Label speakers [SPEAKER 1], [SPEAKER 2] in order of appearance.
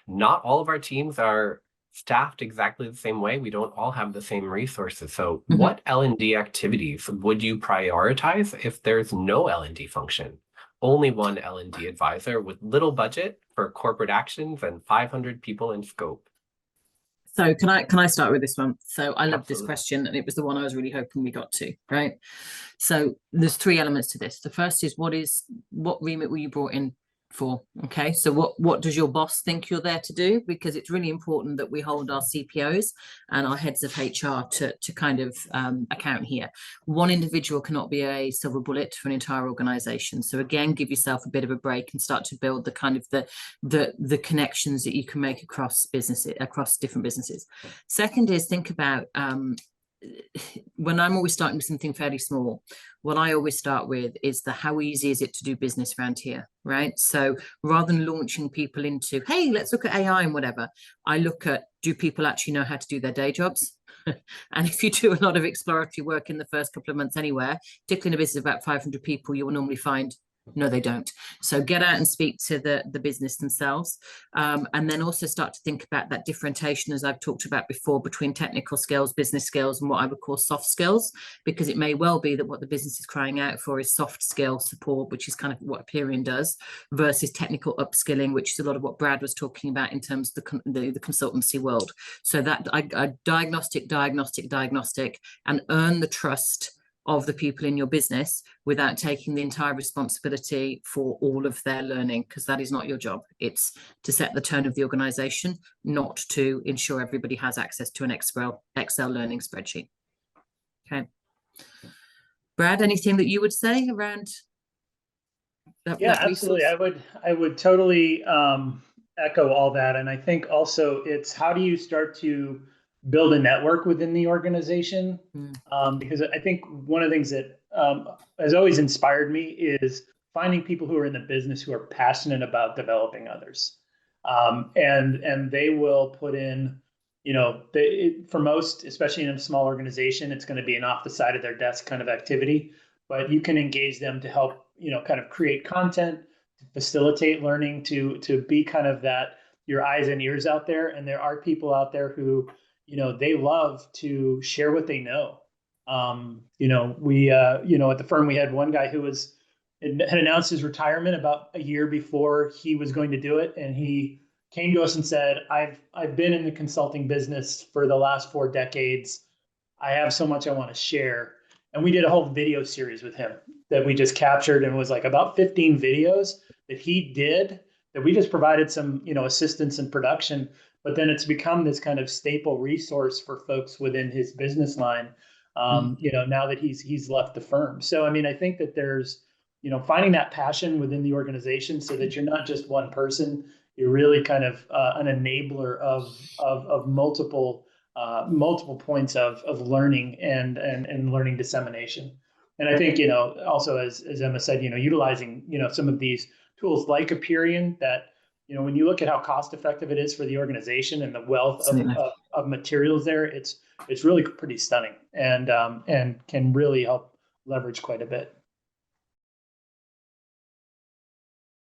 [SPEAKER 1] not all of our teams are staffed exactly the same way. We don't all have the same resources. So what L&D activities would you prioritize if there's no L&D function? Only one L&D advisor with little budget for corporate actions and 500 people in scope.
[SPEAKER 2] So can I start with this one? So I love this
[SPEAKER 1] Absolutely.
[SPEAKER 2] question, and it was the one I was really hoping we got to, right? So there's three elements to this. The first is what remit were you brought in for? Okay, so what does your boss think you're there to do? Because it's really important that we hold our CPOs and our heads of HR to kind of account here. One individual cannot be a silver bullet for an entire organization. So again, give yourself a bit of a break and start to build the kind of the connections that you can make across businesses, across different businesses. Second is think about when I'm always starting with something fairly small, what I always start with is how easy is it to do business around here, right? So rather than launching people into, hey, let's look at AI and whatever, I look at, do people actually know how to do their day jobs? And if you do a lot of exploratory work in the first couple of months anywhere, particularly in a business of about 500 people, you will normally find no, they don't. So get out and speak to the business themselves. And then also start to think about that differentiation, as I've talked about before, between technical skills, business skills, and what I would call soft skills, because it may well be that what the business is crying out for is soft skill support, which is kind of what Aperian does, versus technical upskilling, which is a lot of what Brad was talking about in terms of the consultancy world. So that I diagnostic, and earn the trust of the people in your business without taking the entire responsibility for all of their learning, because that is not your job. It's to set the tone of the organization, not to ensure everybody has access to an Excel learning spreadsheet. Okay. Brad, anything that you would say around that?
[SPEAKER 3] Yeah, absolutely. I would totally echo all that. And I think also it's how do you start to build a network within the organization? Because I think one of the things that has always inspired me is finding people who are in the business who are passionate about developing others. And they will put in, for most, especially in a small organization, it's going to be an off the side of their desk kind of activity, but you can engage them to help, kind of create content, to facilitate learning, to be kind of that, your eyes and ears out there. And there are people out there who, they love to share what they know. We, at the firm, we had one guy who had announced his retirement about a year before he was going to do it. And he came to us and said, I've been in the consulting business for the last 4 decades. I have so much I want to share. And we did a whole video series with him that we just captured, and it was like about 15 videos that he did that we just provided some, assistance in production. But then it's become this kind of staple resource for folks within his business line, now that he's left the firm. So, I mean, I think that there's, finding that passion within the organization so that you're not just one person, you're really kind of an enabler of multiple points of learning and learning dissemination. And I think, also as Emma said, utilizing, some of these tools like Aperian that, when you look at how cost effective it is for the organization and the wealth of materials there, it's really pretty stunning and can really help leverage quite a bit.